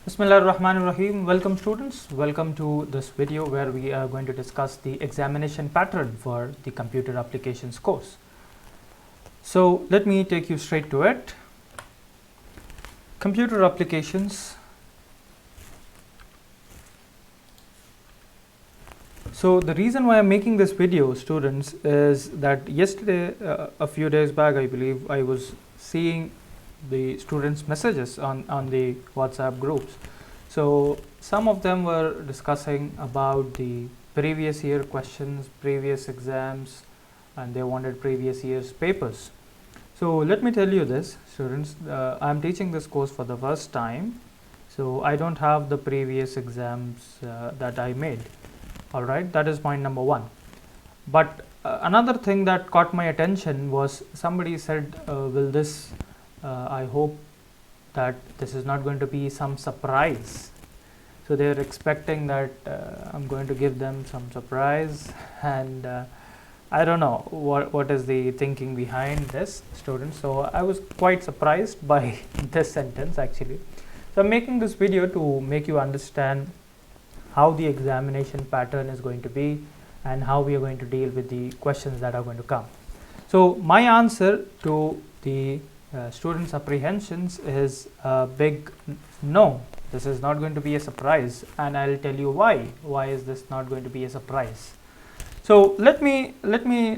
Bismillahirrahmanirrahim. Welcome students. Welcome to this video where we are going to discuss the examination pattern for the computer applications course. So let me take you straight to it. Computer applications. So the reason why I'm making this video, students, is that yesterday, a few days back, I believe, I was seeing the students' messages on the WhatsApp groups. So some of them were discussing about the previous year questions, previous exams, and they wanted previous year's papers. So let me tell you this, students, I'm teaching this course for the first time, so I don't have the previous exams that I made. Alright, that is point number one. But another thing that caught my attention was somebody said, will this I hope that this is not going to be some surprise. So they are expecting that I'm going to give them some surprise, and I don't know what is the thinking behind this, students. So I was quite surprised by this sentence actually. So I'm making this video to make you understand how the examination pattern is going to be and how we are going to deal with the questions that are going to come. So my answer to the students' apprehensions is a big no. This is not going to be a surprise, and I'll tell you why. Why is this not going to be a surprise? So let me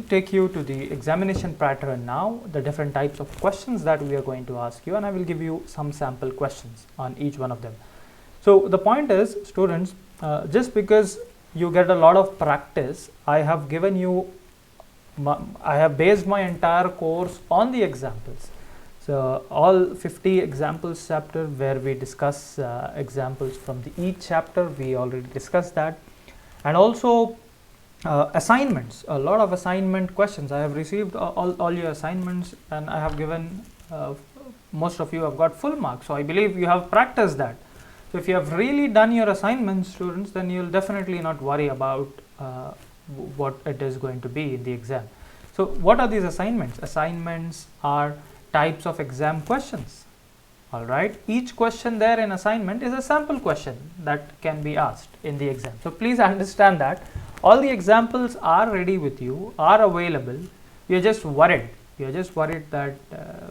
take you to the examination pattern now, the different types of questions that we are going to ask you, and I will give you some sample questions on each one of them. So the point is, students, just because you get a lot of practice, I have given you, I have based my entire course on the examples. So all 50 examples chapter where we discuss examples from each chapter, we already discussed that. And also assignments, a lot of assignment questions. I have received all your assignments, and I have given, most of you have got full marks. So I believe you have practiced that. So if you have really done your assignments, students, then you will definitely not worry about what it is going to be in the exam. So what are these assignments? Assignments are types of exam questions. Alright, each question there in assignment is a sample question that can be asked in the exam. So please understand that all the examples are ready with you, are available. You're just worried. You're just worried that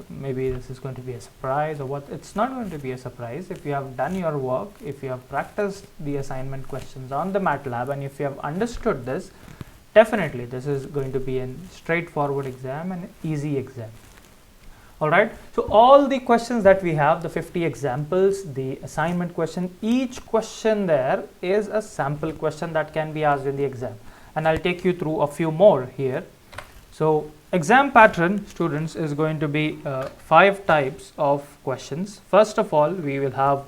maybe this is going to be a surprise or what. It's not going to be a surprise. If you have done your work, if you have practiced the assignment questions on the MATLAB, and if you have understood this, definitely this is going to be a straightforward exam and easy exam. Alright, so all the questions that we have, the 50 examples, the assignment question, each question there is a sample question that can be asked in the exam. And I'll take you through a few more here. So exam pattern, students, is going to be 5 types of questions. First of all, we will have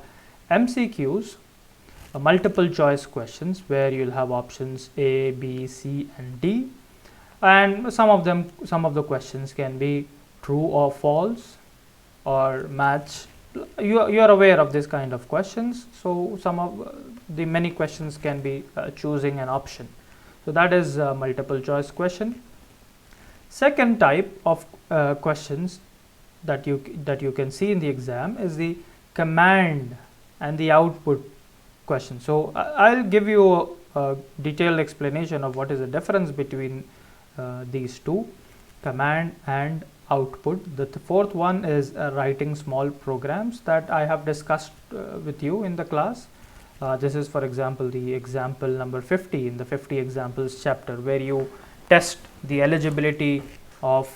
MCQs, multiple choice questions, where you'll have options A, B, C, and D. And some of the questions can be true or false or match. You are aware of this kind of questions. So some of the many questions can be choosing an option. So that is a multiple choice question. Second type of questions that you can see in the exam is the command and the output question. So I'll give you a detailed explanation of what is the difference between these two, command and output. The fourth one is writing small programs that I have discussed with you in the class. This is, for example, the example number 50 in the 50 examples chapter, where you test the eligibility of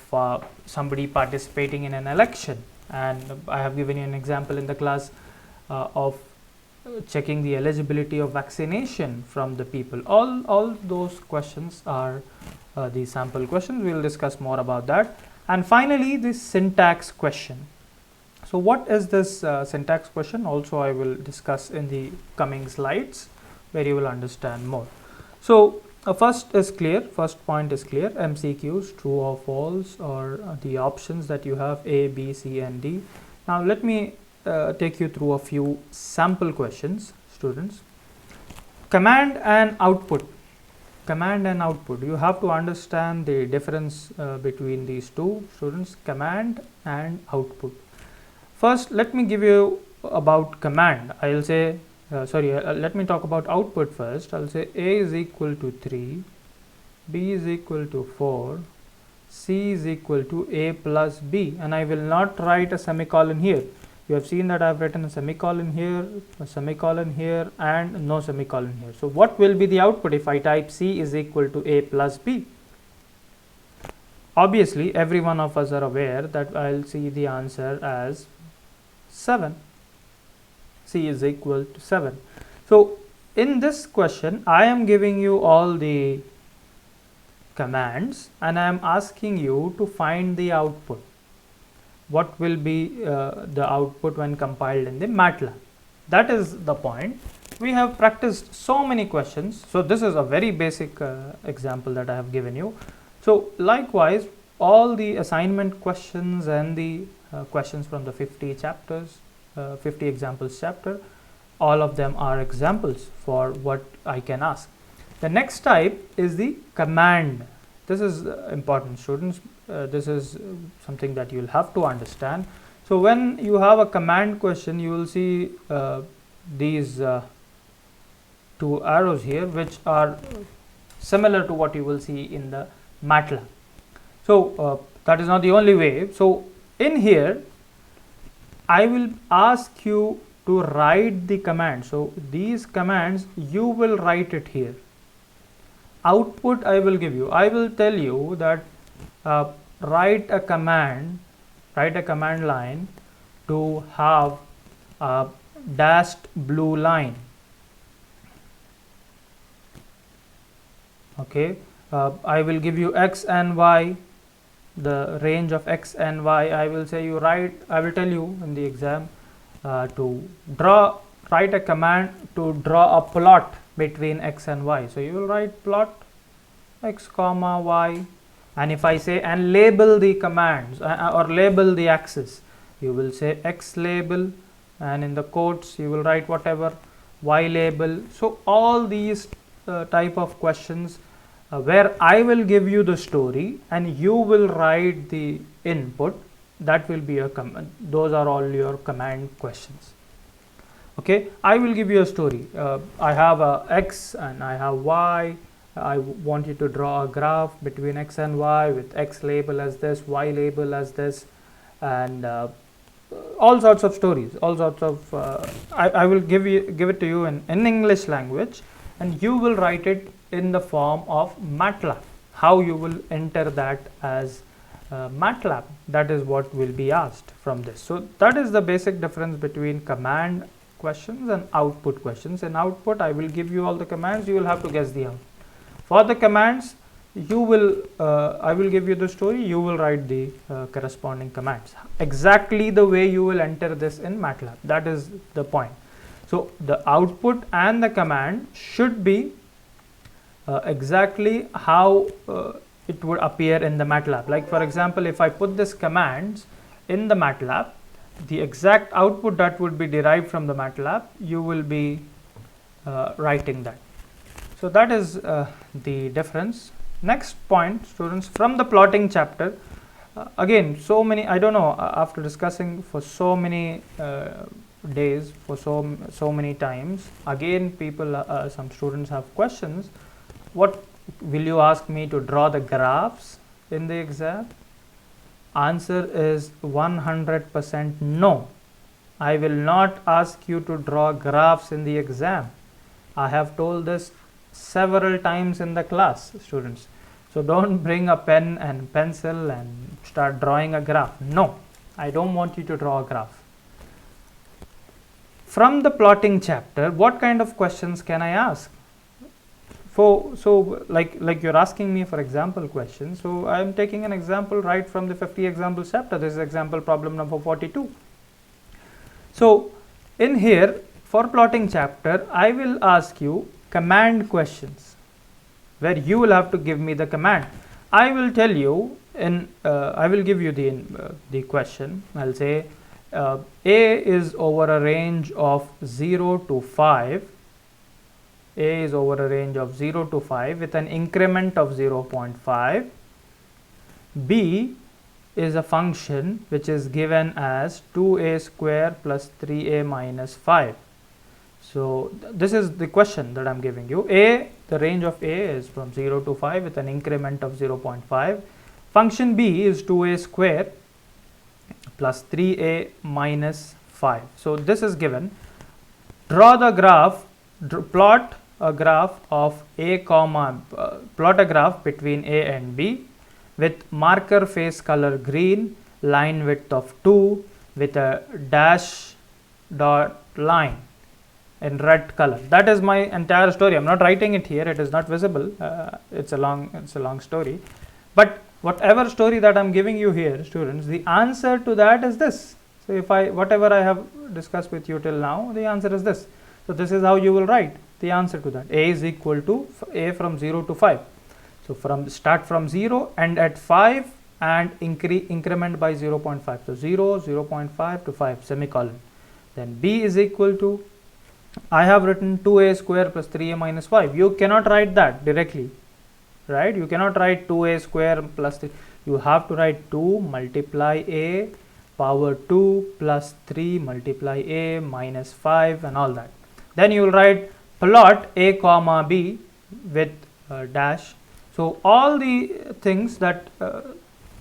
somebody participating in an election. And I have given you an example in the class of checking the eligibility of vaccination from the people. All those questions are the sample questions. We will discuss more about that. And finally, the syntax question. So what is this syntax question? Also, I will discuss in the coming slides, where you will understand more. So first point is clear, MCQs, true or false, or the options that you have A, B, C, and D. Now let me take you through a few sample questions, students. Command and output. Command and output, you have to understand the difference between these two, students, command and output. First, let me give you about command, I'll say, let me talk about output first. I'll say A is equal to 3, B is equal to 4, C is equal to A plus B, and I will not write a semicolon here. You have seen that I have written a semicolon here, and no semicolon here. So what will be the output if I type C is equal to A plus B? Obviously, every one of us are aware that I'll see the answer as 7. C is equal to 7. So in this question, I am giving you all the commands and I am asking you to find the output. What will be the output when compiled in the MATLAB? That is the point. We have practiced so many questions. So this is a very basic example that I have given you. So likewise, all the assignment questions and the questions from the 50 chapters, 50 examples chapter, all of them are examples for what I can ask. The next type is the command. This is important, students. This is something that you'll have to understand. So when you have a command question, you will see these two arrows here, which are similar to what you will see in the MATLAB. So that is not the only way. So in here, I will ask you to write the command. So these commands, you will write it here. Output I will give you. I will tell you that write a command line to have a dashed blue line. Okay, I will give you x and y, the range of x and y. I will say you write, I will tell you in the exam to write a command to draw a plot between x and y. So you will write plot x comma y, and if I say and label the commands or label the axis, you will say x label, and in the quotes you will write whatever, y label. So all these type of questions where I will give you the story and you will write the input, that will be a command. Those are all your command questions. Okay, I will give you a story. I have a x and I have y. I want you to draw a graph between x and y with x label as this, y label as this, and all sorts of stories, all sorts of I will give it to you in English language, and you will write it in the form of MATLAB. How you will enter that as MATLAB, that is what will be asked from this. So that is the basic difference between command questions and output questions. In output, I will give you all the commands, you will have to guess the output. For the commands, you will I will give you the story, you will write the corresponding commands exactly the way you will enter this in MATLAB. That is the point. So the output and the command should be exactly how it would appear in the MATLAB. Like for example, if I put this commands in the MATLAB, the exact output that would be derived from the MATLAB, you will be writing that. So that is the difference. Next point, students, from the plotting chapter, again, so many, I don't know, after discussing for so many days, for so many times, again people, some students have questions. What will you ask me to draw the graphs in the exam? Answer is 100% no. I will not ask you to draw graphs in the exam. I have told this several times in the class, students. So don't bring a pen and pencil and start drawing a graph. No, I don't want you to draw a graph. From the plotting chapter, what kind of questions can I ask? So like you're asking me for example questions. So I am taking an example right from the 50 examples chapter. This is example problem number 42. So in here, for plotting chapter, I will ask you command questions where you will have to give me the command. I will tell you I will give you the question. I'll say A is over a range of 0 to 5. A is over a range of 0 to 5 with an increment of 0.5. B is a function which is given as 2a square plus 3a minus 5. So this is the question that I'm giving you. The range of a is from 0 to 5 with an increment of 0.5. Function b is 2a square plus 3a minus 5. So this is given. Draw the graph, plot a graph of plot a graph between a and b with marker face color green, line width of 2 with a dash dot line in red color. That is my entire story. I'm not writing it here, it is not visible. It's a long story, but whatever story that I'm giving you here, students, the answer to that is this. So if whatever I have discussed with you till now, the answer is this. So this is how you will write the answer to that. A is equal to a from 0 to 5. So start from 0 and at 5 and increment by 0.5. So 0, 0.5 to 5 semicolon. Then b is equal to, I have written 2a square plus 3a minus 5. You cannot write that directly, right? You cannot write 2a square plus 3. You have to write 2 multiply a power 2 plus 3 multiply a minus 5 and all that. Then you will write plot a comma b with dash. So all the things that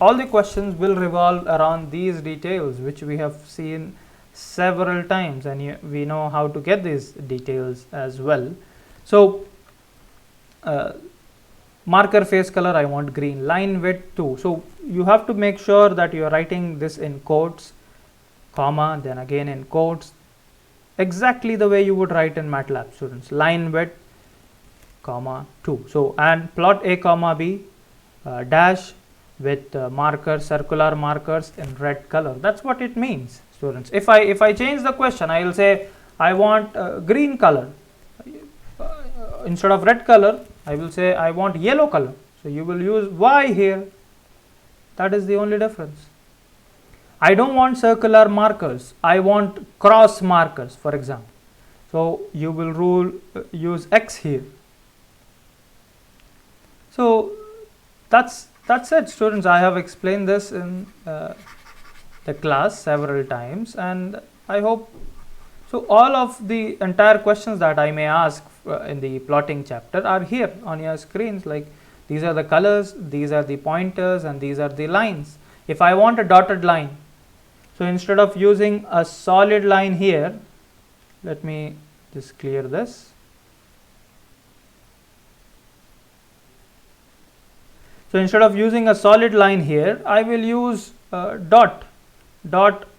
all the questions will revolve around these details, which we have seen several times, and we know how to get these details as well. So marker face color, I want green, line width 2. So you have to make sure that you are writing this in quotes, comma, then again in quotes, exactly the way you would write in MATLAB, students. Line width comma 2. So and plot a comma b dash with circular markers in red color. That's what it means, students. If I change the question, I will say I want green color. Instead of red color, I will say I want yellow color. So you will use y here. That is the only difference. I don't want circular markers. I want cross markers, for example. So you will use x here. So that's it, students. I have explained this in the class several times, and I hope so. All of the entire questions that I may ask in the plotting chapter are here on your screens. Like, these are the colors, these are the pointers, and these are the lines. If I want a dotted line, so instead of using a solid line here, let me just clear this. So instead of using a solid line here, I will use dot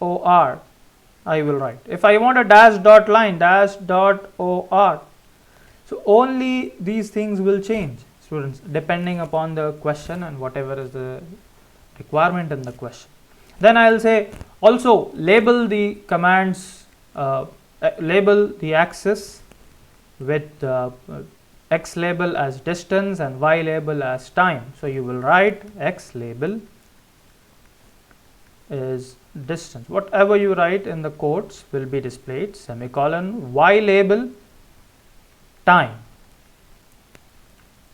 or I will write. If I want a dash dot line, dash dot or. So only these things will change, students, depending upon the question and whatever is the requirement in the question. Then I will say also label the commands, label the axis with x label as distance and y label as time. So you will write x label is distance. Whatever you write in the quotes will be displayed, semicolon, y label time,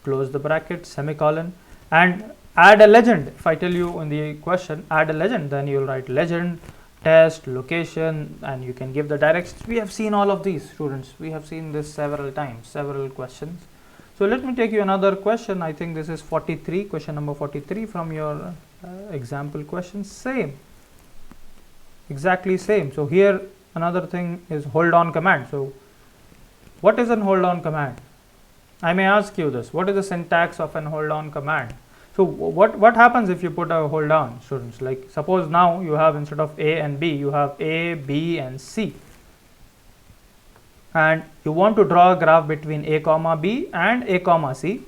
close the bracket, semicolon, and add a legend. If I tell you in the question add a legend, then you will write legend, test, location, and you can give the directions. We have seen all of these, students. We have seen this several times, several questions. So let me take you another question. I think this is 43, question number 43 from your example question. Same, exactly same. So here another thing is hold on command. So what is an hold on command? I may ask you this. What is the syntax of an hold on command? So what happens if you put a hold on, students? Like, suppose now you have, instead of A and B, you have A, B and C, and you want to draw a graph between A comma B and A comma C,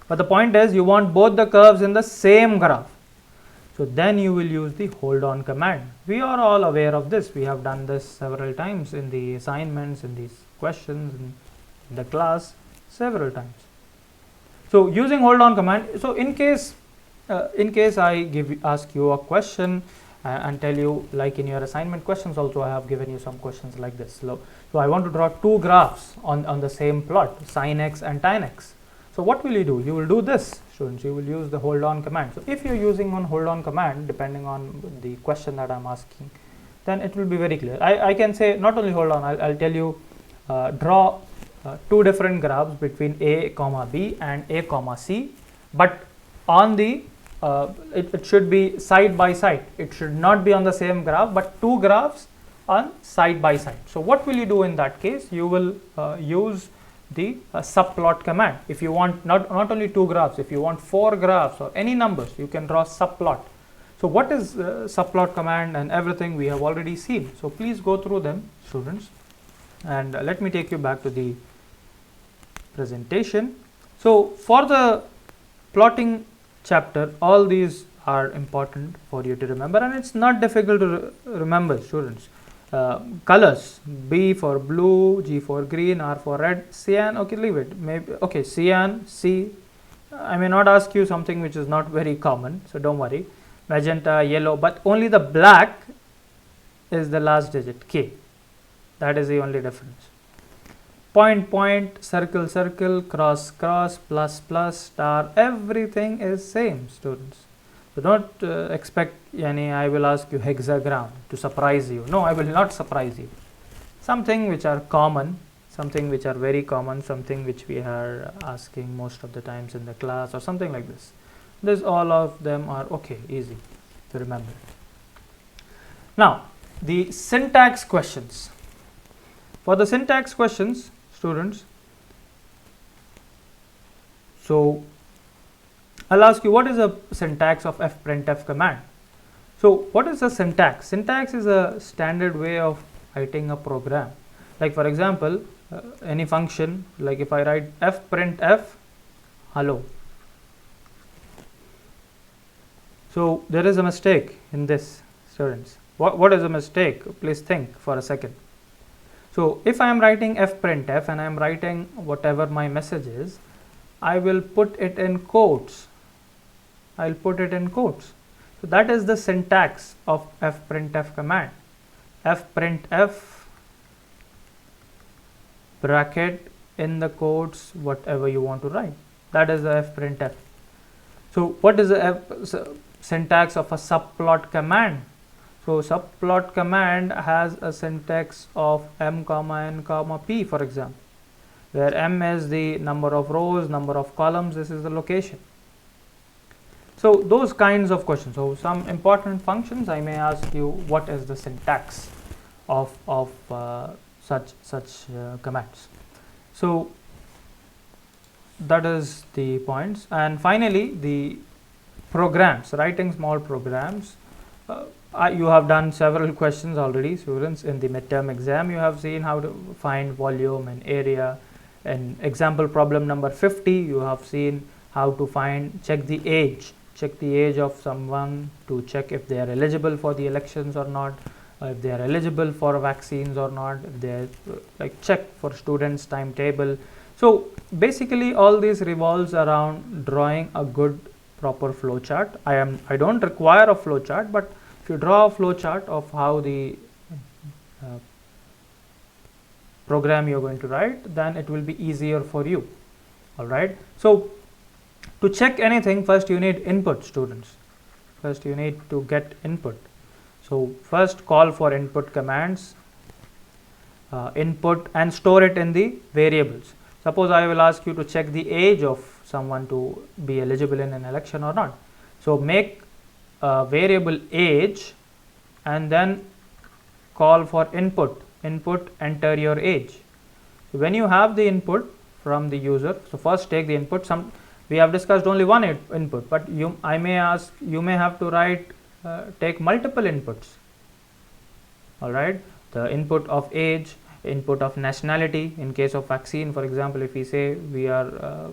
but the point is you want both the curves in the same graph. So then you will use the hold on command. We are all aware of this. We have done this several times in the assignments, in these questions, in the class several times. So using hold on command, so in case I ask you a question and tell you, like in your assignment questions also, I have given you some questions like this. So I want to draw two graphs on the same plot, sin x and tan x. So what will you do? You will do this, students. You will use the hold on command. So if you're using one hold on command, depending on the question that I'm asking, then it will be very clear. I can say not only hold on, I'll tell you draw two different graphs between A comma B and A comma C, but on the it should be side by side. It should not be on the same graph, but two graphs on side by side. So what will you do in that case? You will use the subplot command. If you want not only two graphs, if you want four graphs or any numbers, you can draw subplot. So what is subplot command and everything we have already seen. So please go through them, students, and let me take you back to the presentation. So for the plotting chapter, all these are important for you to remember, and it's not difficult to remember, students. Colors: B for blue, G for green, R for red, cyan. Okay, leave it. Maybe okay, cyan, C. I may not ask you something which is not very common, so don't worry. Magenta, yellow, but only the black is the last digit, K. That is the only difference. Point, point, circle, circle, cross, cross, plus, plus, star, everything is same, students. So don't expect I will ask you hexagram to surprise you. No, I will not surprise you. Something which are common, something which are very common, something which we are asking most of the times in the class or something like this. This all of them are okay, easy to remember. Now the syntax questions. For the syntax questions, students, so I'll ask you what is the syntax of fprintf command. So what is the syntax? Syntax is a standard way of writing a program. Like for example, any function, like if I write fprintf hello. So there is a mistake in this, students. What is a mistake? Please think for a second. So if I am writing fprintf and I am writing whatever my message is, I will put it in quotes. I'll put it in quotes. So that is the syntax of fprintf command. Fprintf bracket in the quotes whatever you want to write. That is the fprintf. So what is the syntax of a subplot command? So subplot command has a syntax of m comma n comma p, for example, where m is the number of rows, number of columns, this is the location. So those kinds of questions. So some important functions, I may ask you what is the syntax of such commands. So that is the points. And finally the programs, writing small programs. You have done several questions already, students. In the midterm exam you have seen how to find volume and area. In example problem number 50 you have seen how to check the age of someone to check if they are eligible for the elections or not, if they are eligible for vaccines or not, if they are check for students timetable. So basically all this revolves around drawing a good proper flow chart. I don't require a flow chart, but if you draw a flow chart of how the program you're going to write, then it will be easier for you. All right. So to check anything, first you need input, students. First you need to get input. So first call for input commands, input, and store it in the variables. Suppose I will ask you to check the age of someone to be eligible in an election or not. So make a variable age and then call for input, enter your age. So when you have the input from the user, so first take the input. We have discussed only one input, but you may have to take multiple inputs. All right, the input of age, input of nationality. In case of vaccine, for example, if we say we are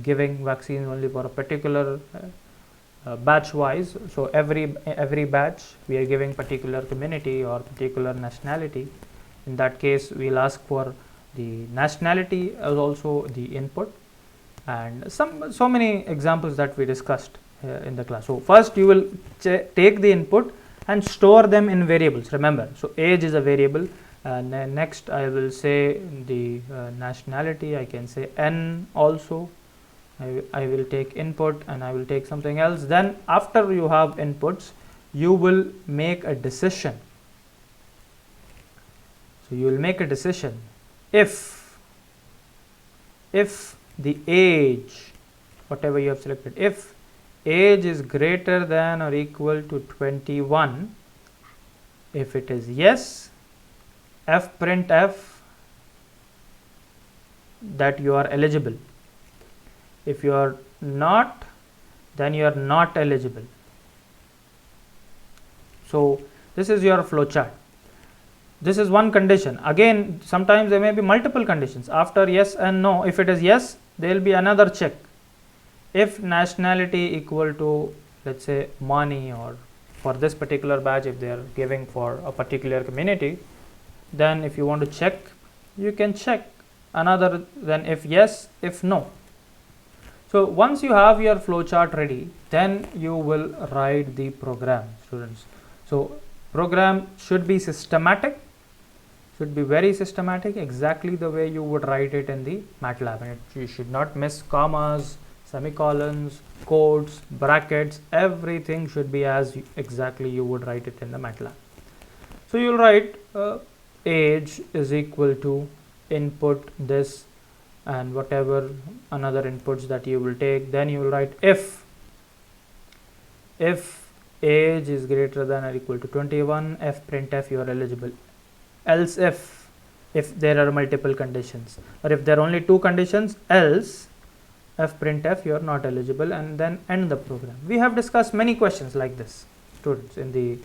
giving vaccines only for a particular batch wise, so every batch we are giving particular community or particular nationality. In that case we'll ask for the nationality as also the input, and so many examples that we discussed in the class. So first you will take the input and store them in variables. Remember, so age is a variable, and then next I will say the nationality. I can say N also, I will take input and I will take something else. Then after you have inputs, you will make a decision. So you will make a decision if the age, whatever you have selected, if age is greater than or equal to 21, if it is yes, printf that you are eligible. If you are not, then you are not eligible. So this is your flowchart. This is one condition. Again, sometimes there may be multiple conditions. After yes and no, if it is yes, there will be another check. If nationality equal to, let's say, money, or for this particular batch, if they are giving for a particular community, then if you want to check, you can check another, then if yes, if no. So once you have your flowchart ready, then you will write the program, students. So program should be systematic, should be very systematic, exactly the way you would write it in the MATLAB. And you should not miss commas, semicolons, quotes, brackets, everything should be as exactly you would write it in the MATLAB. So you will write age is equal to input this and whatever another inputs that you will take. Then you will write if age is greater than or equal to 21, printf you are eligible. Else if there are multiple conditions, or if there are only two conditions, else printf you are not eligible, and then end the program. We have discussed many questions like this, students, in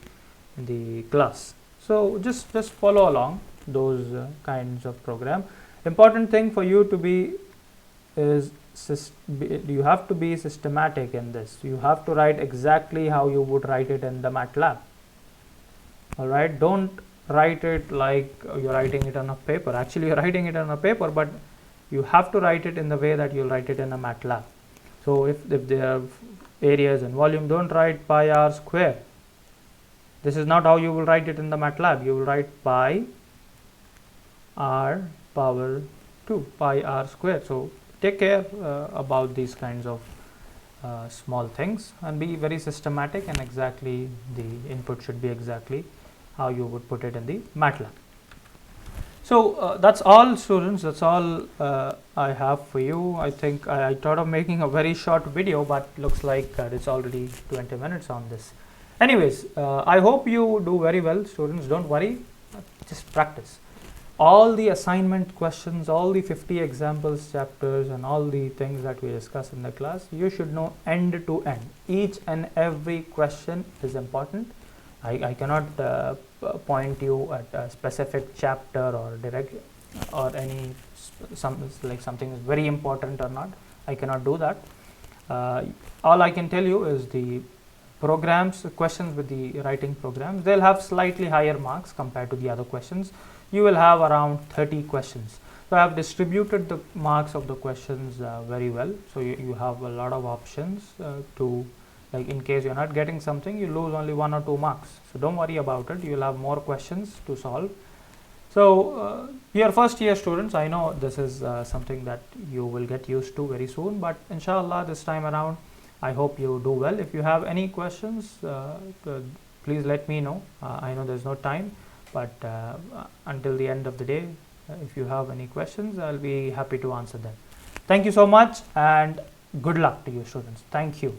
the class. So just follow along those kinds of program. Important thing for you to be is you have to be systematic in this. You have to write exactly how you would write it in the MATLAB. All right, don't write it like you're writing it on a paper. Actually, you're writing it on a paper, but you have to write it in the way that you'll write it in a MATLAB. So if there are areas and volume, don't write pi r square. This is not how you will write it in the MATLAB. You will write pi r power 2, pi r square. So take care about these kinds of small things, and be very systematic, and exactly the input should be exactly how you would put it in the MATLAB. So that's all, students. That's all I have for you. I think I thought of making a very short video, but looks like it's already 20 minutes on this. Anyways, I hope you do very well, students. Don't worry, just practice. All the assignment questions, all the 50 examples chapters, and all the things that we discuss in the class, you should know end to end. Each and every question is important. I cannot point you at a specific chapter or direct or any something is very important or not. I cannot do that. All I can tell you is the programs, questions with the writing programs, they'll have slightly higher marks compared to the other questions. You will have around 30 questions. So I have distributed the marks of the questions very well. So you have a lot of options to, like, in case you're not getting something, you lose only 1 or 2 marks. So don't worry about it. You'll have more questions to solve. So your first year students, I know this is something that you will get used to very soon, but inshallah this time around, I hope you do well. If you have any questions, please let me know. I know there's no time, but until the end of the day, if you have any questions, I'll be happy to answer them. Thank you so much, and good luck to you, students. Thank you.